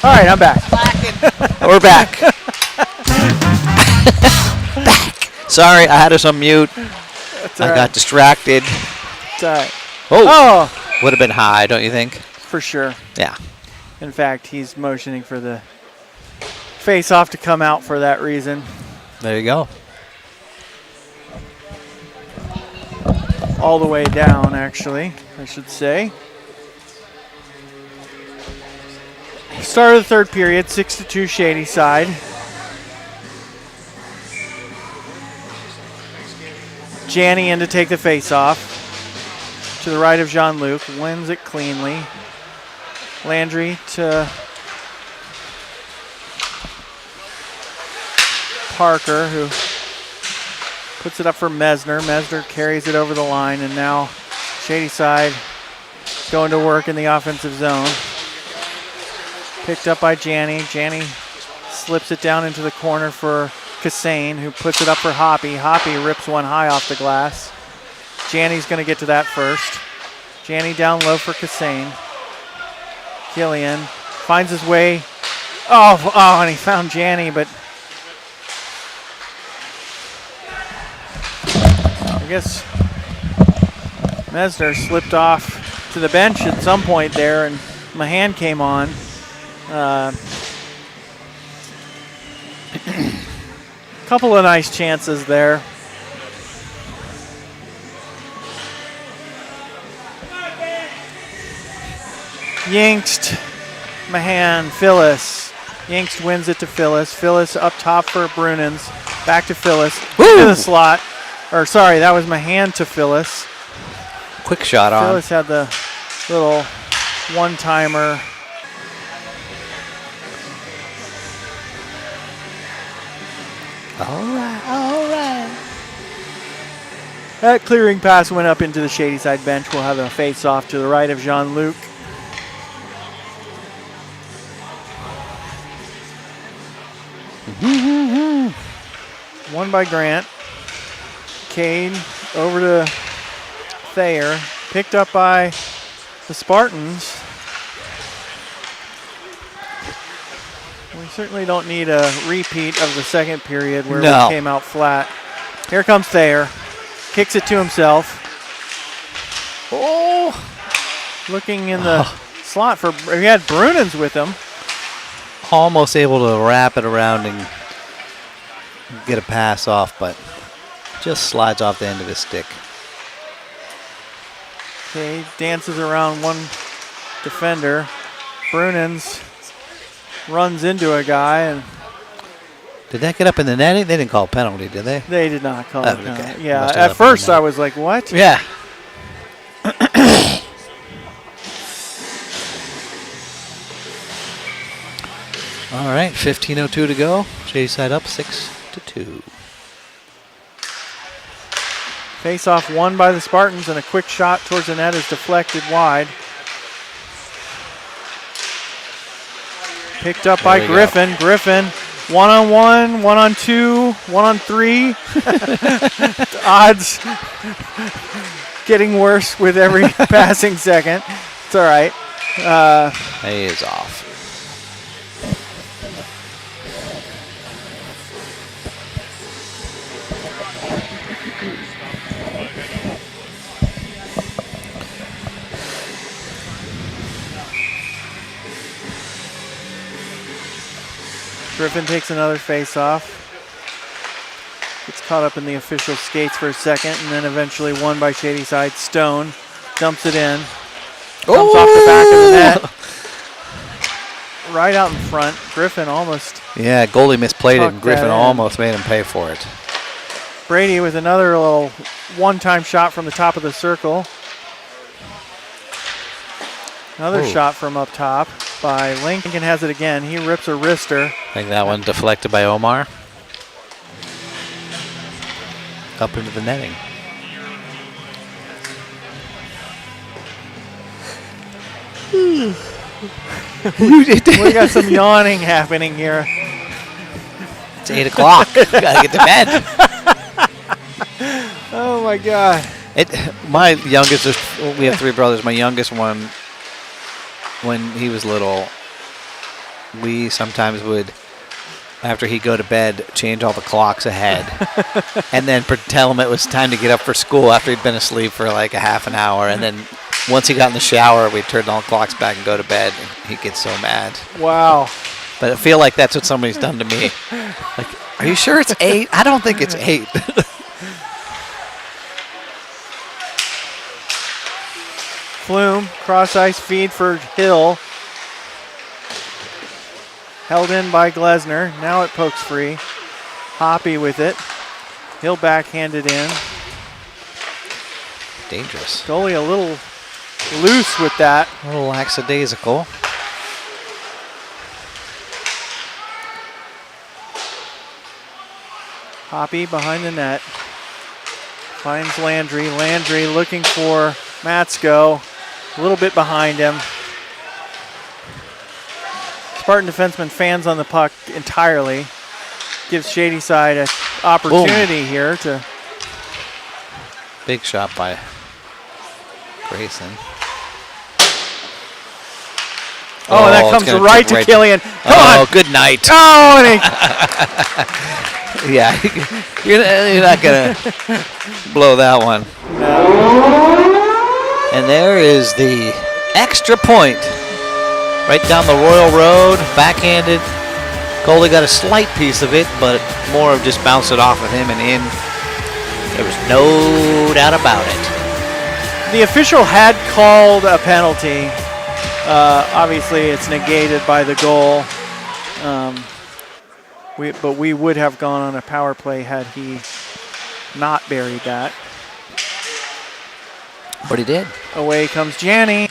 All right, I'm back. We're back. Back. Sorry, I had us on mute. I got distracted. It's all right. Oh! Would have been high, don't you think? For sure. Yeah. In fact, he's motioning for the face-off to come out for that reason. There you go. All the way down, actually, I should say. Start of the third period, 6-2 Shady side. Janney in to take the face-off. To the right of Jean-Luc, wins it cleanly. Landry to Parker, who puts it up for Mesner. Mesner carries it over the line, and now Shady side going to work in the offensive zone. Picked up by Janney. Janney slips it down into the corner for Kassane, who puts it up for Hoppy. Hoppy rips one high off the glass. Janney's going to get to that first. Janney down low for Kassane. Killian finds his way. Oh, and he found Janney, but I guess Mesner slipped off to the bench at some point there, and Mahan came on. Couple of nice chances there. Yingst, Mahan, Phyllis. Yingst wins it to Phyllis. Phyllis up top for Brunens. Back to Phyllis. Into the slot. Or sorry, that was Mahan to Phyllis. Quick shot on. Phyllis had the little one-timer. All right. That clearing pass went up into the Shady side bench. We'll have a face-off to the right of Jean-Luc. Won by Grant. Cade over to Thayer. Picked up by the Spartans. We certainly don't need a repeat of the second period where we came out flat. Here comes Thayer. Kicks it to himself. Oh! Looking in the slot for, he had Brunens with him. Almost able to wrap it around and get a pass off, but just slides off the end of his stick. Okay, dances around one defender. Brunens runs into a guy. And did that get up in the netting? They didn't call a penalty, did they? They did not call it. Okay. Yeah, at first I was like, what? Yeah. All right, 15:02 to go. Shady side up 6-2. Face-off won by the Spartans, and a quick shot towards the net is deflected wide. Picked up by Griffin. Go. Griffin, one-on-one, one-on-two, one-on-three. Odds getting worse with every passing second. It's all right. He is off. Griffin takes another face-off. Gets caught up in the official skates for a second, and then eventually won by Shady side. Stone dumps it in. Comes off the back of the net. Right out in front. Griffin almost. Yeah, goalie misplayed it, and Griffin almost made him pay for it. Brady with another little one-time shot from the top of the circle. Another shot from up top by Lincoln. Has it again. He rips a wrister. I think that one deflected by Omar. Up into the netting. We got some yawning happening here. It's 8 o'clock. We gotta get to bed. Oh my God. My youngest, we have 3 brothers. My youngest one, when he was little, we sometimes would, after he'd go to bed, change all the clocks ahead and then tell him it was time to get up for school after he'd been asleep for like a half an hour. And then once he got in the shower, we'd turn all the clocks back and go to bed. And he'd get so mad. Wow. But I feel like that's what somebody's done to me. Like, are you sure it's 8? I don't think it's 8. Flume, cross ice feed for Hill. Held in by Glesner. Now it pokes free. Hoppy with it. Hill backhanded in. Dangerous. Goalie a little loose with that. A little lackadaisical. Hoppy behind the net. Finds Landry. Landry looking for Matsko. A little bit behind him. Spartan defenseman fans on the puck entirely. Gives Shadyside an opportunity here to. Big shot by Grayson. Oh, and that comes right to Killian. Come on. Good night. Oh, and Yeah, you're not going to blow that one. No. And there is the extra point. Right down the Royal Road, backhanded. Goalie got a slight piece of it, but more of just bounced it off of him and in. There was no doubt about it. The official had called a penalty. Obviously, it's negated by the goal. But we would have gone on a power play had he not buried that. But he did. Away comes Janney.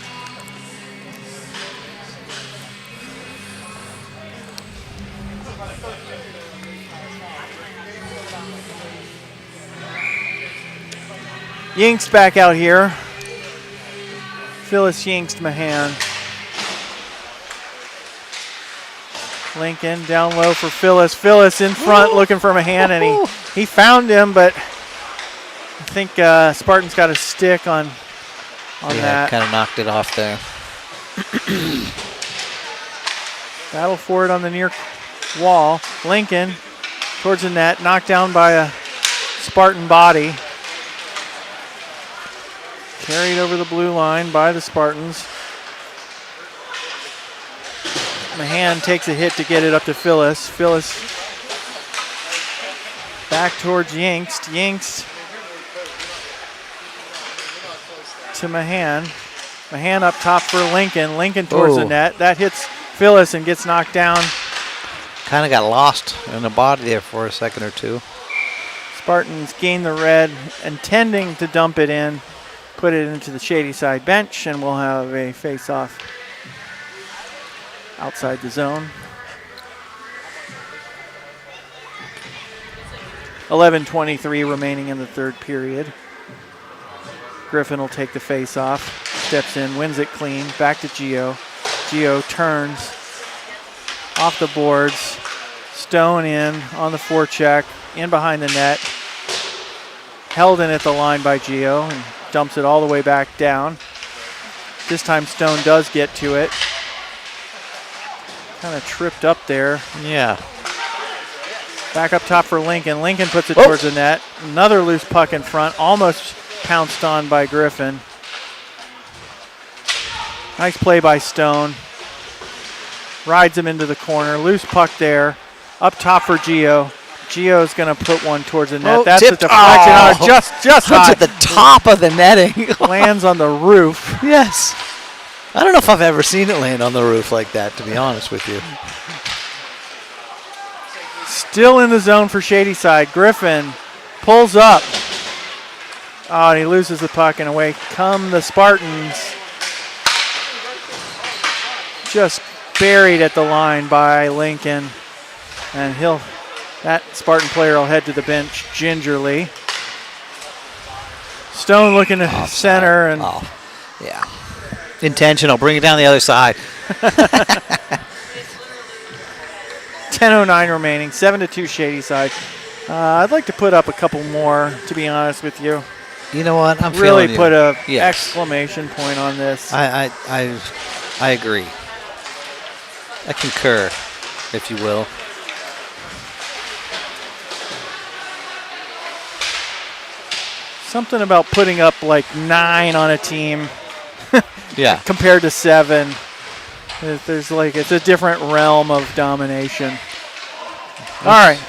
Yingst back out here. Phyllis Yingst Mahan. Lincoln down low for Phyllis. Phyllis in front looking for Mahan, and he found him, but I think Spartan's got a stick on that. Kind of knocked it off there. Battle for it on the near wall. Lincoln towards the net, knocked down by a Spartan body. Carried over the blue line by the Spartans. Mahan takes a hit to get it up to Phyllis. Phyllis back towards Yingst. Yingst to Mahan. Mahan up top for Lincoln. Lincoln towards the net. That hits Phyllis and gets knocked down. Kind of got lost in the body there for a second or two. Spartans gain the red, intending to dump it in. Put it into the Shadyside bench, and we'll have a face-off outside the zone. 11:23 remaining in the third period. Griffin will take the face-off, steps in, wins it clean, back to Gio. Gio turns off the boards. Stone in on the forecheck, in behind the net. Held in at the line by Gio and dumps it all the way back down. This time Stone does get to it. Kind of tripped up there. Yeah. Back up top for Lincoln. Lincoln puts it towards the net. Another loose puck in front, almost pounced on by Griffin. Nice play by Stone. Rides him into the corner. Loose puck there. Up top for Gio. Gio's going to put one towards the net. That's a deflection. Just at the top of the netting. Lands on the roof. Yes. I don't know if I've ever seen it land on the roof like that, to be honest with you. Still in the zone for Shadyside. Griffin pulls up. Oh, and he loses the puck, and away come the Spartans. Just buried at the line by Lincoln. And that Spartan player will head to the bench gingerly. Stone looking to center. And yeah. Intentional. Bring it down the other side. 10:09 remaining. 7-2 Shadyside. I'd like to put up a couple more, to be honest with you. You know what? I'm really feeling put you. Exclamation point on this. I agree. I concur, if you will. Something about putting up like 9 on a team Yeah. compared to 7. There's like, it's a different realm of domination. All right.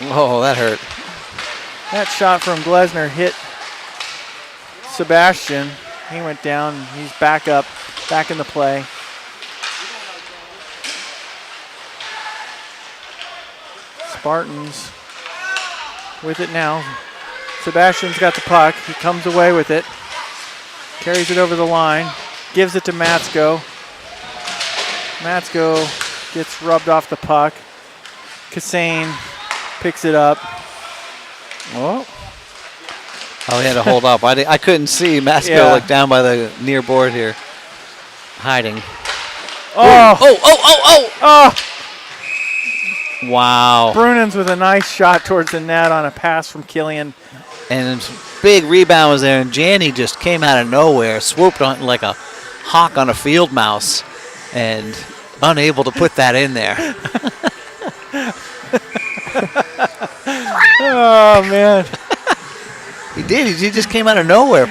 Oh, that hurt. That shot from Glesner hit Sebastian. He went down. He's back up, back in the play. Spartans with it now. Sebastian's got the puck. He comes away with it. Carries it over the line. Gives it to Matsko. Matsko gets rubbed off the puck. Kassane picks it up. Oh, he had to hold up. I couldn't see Masco like down by the near board here, hiding. Oh! Wow. Brunens with a nice shot towards the net on a pass from Killian. And big rebound was there, and Janney just came out of nowhere, swooped on like a hawk on a field mouse, and unable to put that in there. Oh, man. He did. He just came out of nowhere.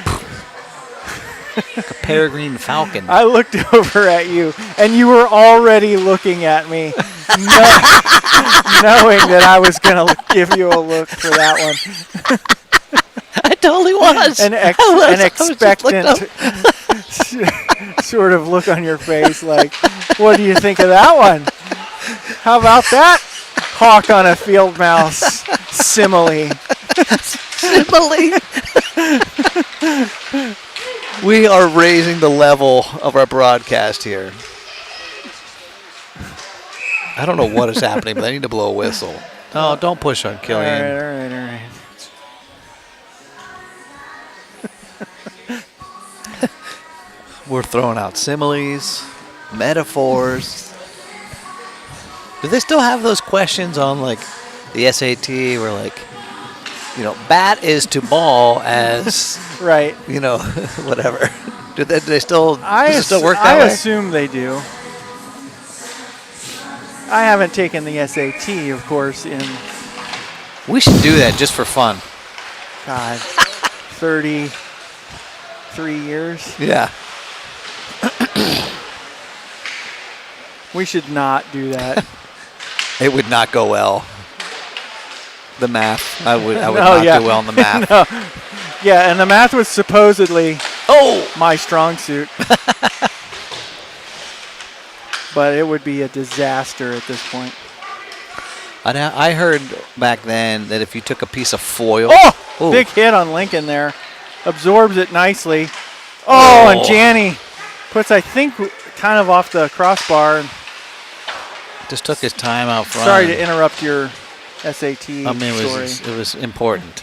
Like a peregrine falcon. I looked over at you, and you were already looking at me, knowing that I was going to give you a look for that one. I totally was. An expectant sort of look on your face, like, what do you think of that one? How about that hawk on a field mouse simile? Simile. We are raising the level of our broadcast here. I don't know what is happening, but I need to blow a whistle. Oh, don't push on Killian. All right. We're throwing out similes, metaphors. Do they still have those questions on like the SAT where like, bat is to ball as Right. Whatever. Do they still? Does it still work that I way? assume they do. I haven't taken the SAT, of course, in We should do that just for fun. God, 33 years. Yeah. We should not do that. It would not go well. The math. I would No, not yeah. do well in the math. No. Yeah, and the math was supposedly my strong suit. But it would be a disaster at this point. I heard back then that if you took a piece of foil. Oh! Big hit on Lincoln there. Absorbs it nicely. Oh, and Janney puts, I think, kind of off the crossbar. Just took his time out front. Sorry to interrupt your SAT story. It was important.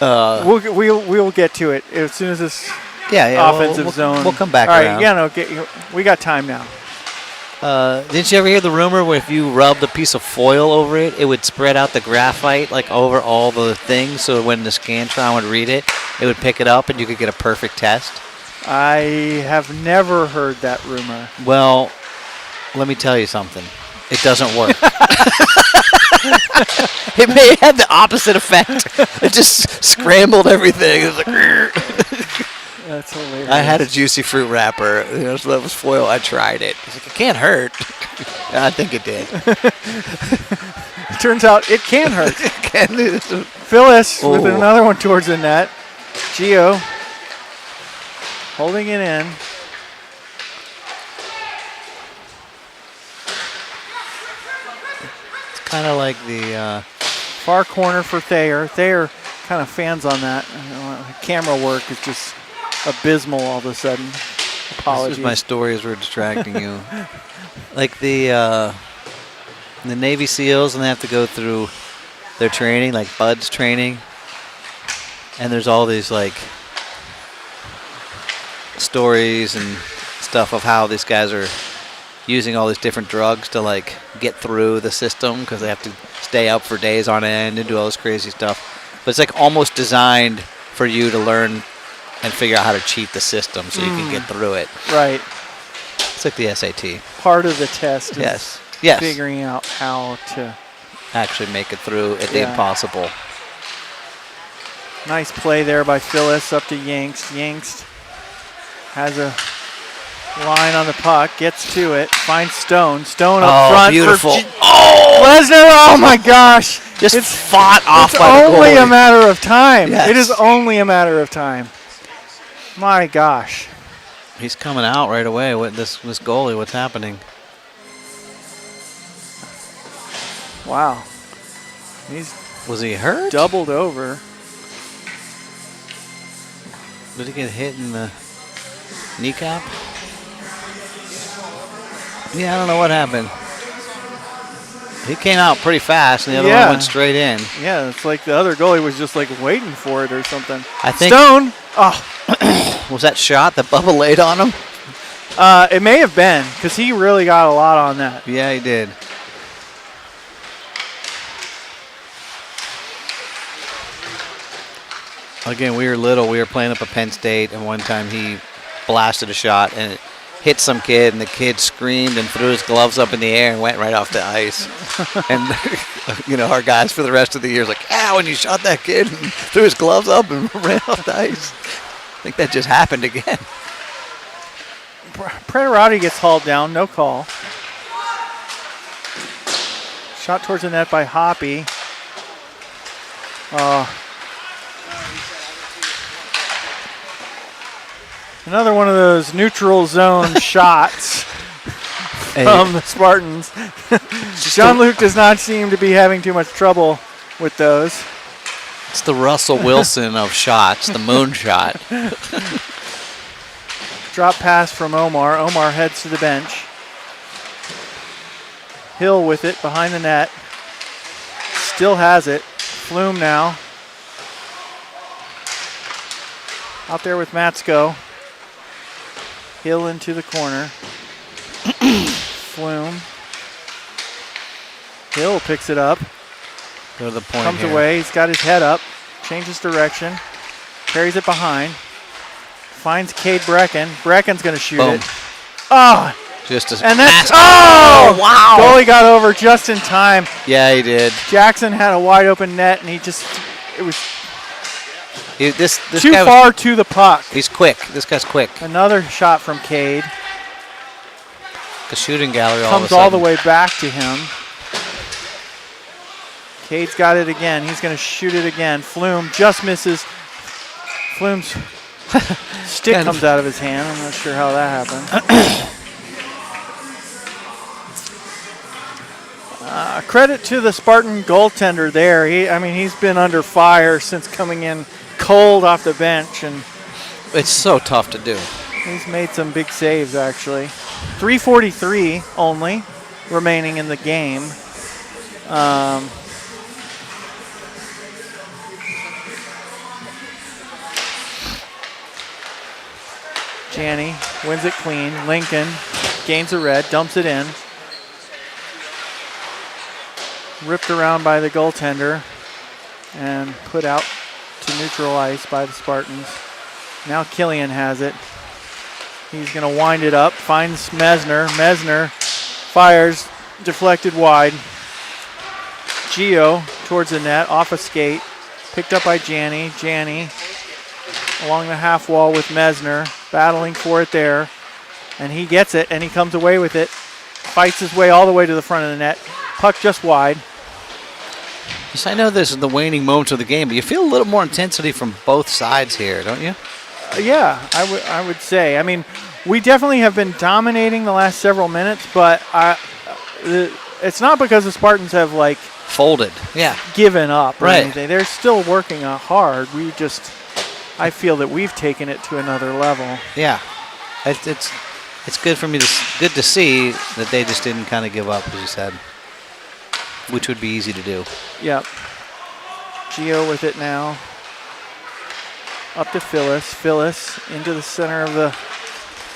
We'll get to it as soon as this offensive zone. We'll come back All around. right, we got time now. Didn't you ever hear the rumor where if you rubbed a piece of foil over it, it would spread out the graphite like over all the things, so when the Scantron would read it, it would pick it up and you could get a perfect test? I have never heard that rumor. Well, let me tell you something. It doesn't work. It may have the opposite effect. It just scrambled everything. It was like, That's hilarious. I had a juicy fruit wrapper. So that was foil. I tried it. It's like, it can't hurt. I think it did. Turns out it can hurt. Phyllis with another one towards the net. Gio holding it in. It's kind of like the far corner for Thayer. Thayer kind of fans on that. Camera work is just abysmal all of a sudden. Apologies. This is my stories were distracting you. Like the Navy SEALs, and they have to go through their training, like BUDS training. And there's all these like stories and stuff of how these guys are using all these different drugs to like get through the system because they have to stay up for days on end and do all this crazy stuff. But it's like almost designed for you to learn and figure out how to cheat the system so you can get through it. Right. It's like the SAT. Part of the test is Yes. figuring out how to actually make it through at the impossible. Nice play there by Phyllis up to Yangst. Yangst has a line on the puck, gets to it, finds Stone. Stone up front. Beautiful. Lesnar, oh my gosh. Just fought off by the goalie. It's only a matter of time. Yes. It is only a matter of time. My gosh. He's coming out right away with this goalie. What's happening? Wow. Was he hurt? Doubled over. Did he get hit in the kneecap? Yeah, I don't know what happened. He came out pretty fast, and the other one went straight in. Yeah, it's like the other goalie was just like waiting for it or something. I think Stone. Oh. Was that shot that Bubba laid on him? It may have been, because he really got a lot on that. Yeah, he did. Again, we were little. We were playing up at Penn State, and one time he blasted a shot, and it hit some kid, and the kid screamed and threw his gloves up in the air and went right off the ice. And, our guys for the rest of the year is like, when you shot that kid and threw his gloves up and ran off the ice. I think that just happened again. Pretorati gets hauled down, no call. Shot towards the net by Hoppy. Another one of those neutral zone shots from the Spartans. Jean-Luc does not seem to be having too much trouble with those. It's the Russell Wilson of shots, the moon shot. Drop pass from Omar. Omar heads to the bench. Hill with it behind the net. Still has it. Flume now. Out there with Matsko. Hill into the corner. Flume. Hill picks it up. Go to the point. Comes away. He's got his head up. Changes direction. Carries it behind. Finds Cade Brecken. Brecken's going to shoot it. Oh! And that's wow! Goalie got over just in time. Yeah, he did. Jackson had a wide open net, and it was this too guy far to the puck. He's quick. This guy's quick. Another shot from Cade. The shooting gallery comes all the way back to him. Cade's got it again. He's going to shoot it again. Flume just misses. Flume's stick comes out of his hand. I'm not sure how that happened. Credit to the Spartan goaltender there. He's been under fire since coming in cold off the bench, and it's so tough to do. He's made some big saves, actually. 3:43 only remaining in the game. Janney wins it clean. Lincoln gains a red, dumps it in. Ripped around by the goaltender and put out to neutral ice by the Spartans. Now Killian has it. He's going to wind it up, finds Mesner. Mesner fires, deflected wide. Gio towards the net, off a skate. Picked up by Janney. Janney along the half wall with Mesner, battling for it there. And he gets it, and he comes away with it. Fights his way all the way to the front of the net. Puck just wide. Yes, I know this is the waning moments of the game, but you feel a little more intensity from both sides here, don't you? Yeah, I would say. We definitely have been dominating the last several minutes, but it's not because the Spartans have folded, given up or right. anything. They're still working hard. I feel that we've taken it to another level. Yeah, it's good for me good to see that they just didn't kind of give up, as you said, which would be easy to do. Yep. Gio with it now. Up to Phyllis. Phyllis into the center of the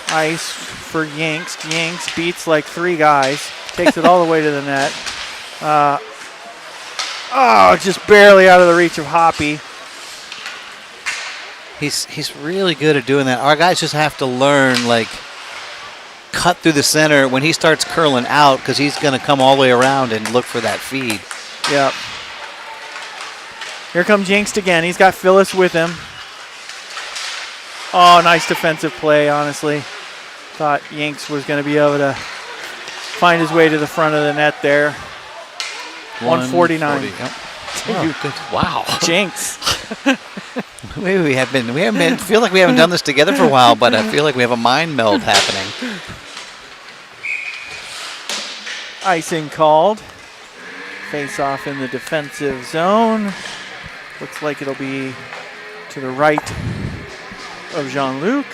ice for Yanks. Yanks beats like three guys. Takes it all the way to the net. Just barely out of the reach of Hoppy. He's really good at doing that. Our guys just have to learn, like, cut through the center when he starts curling out, because he's going to come all the way around and look for that feed. Yep. Here comes Jinx again. He's got Phyllis with him. Oh, nice defensive play, honestly. Thought Yanks was going to be able to find his way to the front of the net there. 149. Yep. Oh, good. Wow. Jinx. we haven't been, feel like we haven't done this together for a while, but I feel like we have a mind meld happening. Icing called. Face off in the defensive zone. Looks like it'll be to the right of Jean-Luc.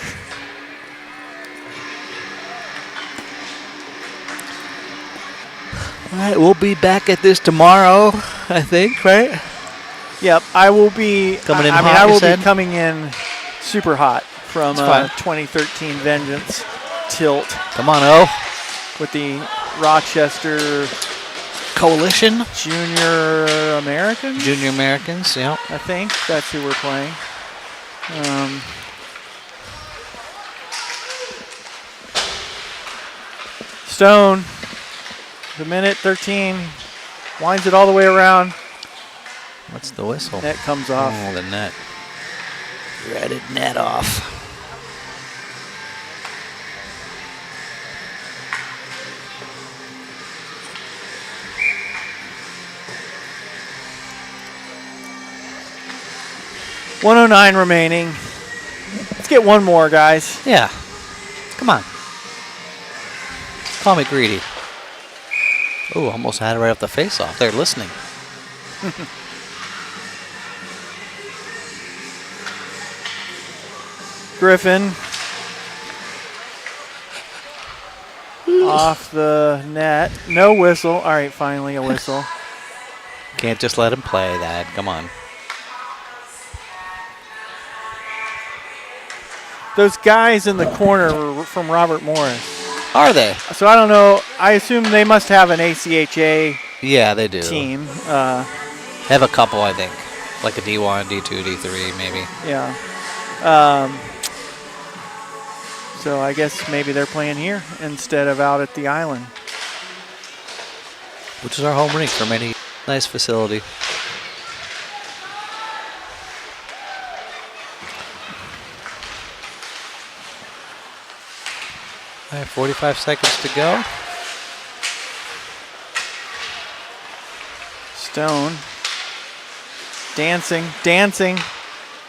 All right, we'll be back at this tomorrow, I think, right? Yep, I will be coming in. I will be coming in super hot from 2013 Vengeance Tilt. Come on, O. With the Rochester Coalition. Junior Americans? Junior Americans, yeah. I think that's who we're playing. Stone, the minute 13, winds it all the way around. What's the whistle? Net comes off. Oh, the net. Dreaded net off. .109 remaining. Let's get one more, guys. Yeah. Come on. Call me greedy. Oh, almost had it right off the face-off. They're listening. Griffin. Off the net. No whistle. All right, finally a whistle. Can't just let him play that. Come on. Those guys in the corner were from Robert Morris. Are they? So I don't know. I assume they must have an ACHA yeah, they do. team. Have a couple, I think. Like a D1, D2, D3, maybe. Yeah. So I guess maybe they're playing here instead of out at the island. Which is our home rink from any nice facility. I have 45 seconds to go. Stone. Dancing.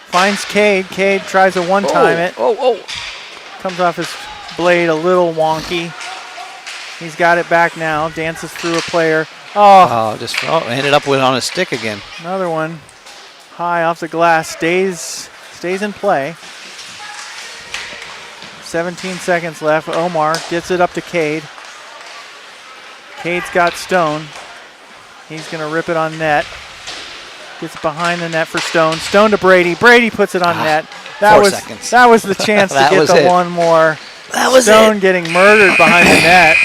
Finds Cade. Cade tries to one-time it. Comes off his blade a little wonky. He's got it back now. Dances through a player. Ended up with on his stick again. Another one. High off the glass. Stays in play. 17 seconds left. Omar gets it up to Cade. Cade's got Stone. He's going to rip it on net. Gets behind the net for Stone. Stone to Brady. Brady puts it on net. That was the chance to get the one more. That was Stone getting murdered behind the net.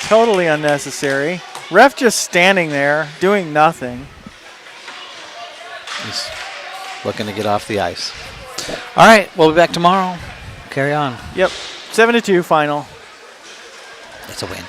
Totally unnecessary. Ref just standing there doing nothing. He's looking to get off the ice. All right, we'll be back tomorrow. Carry on. Yep, 7-2 final. That's a win.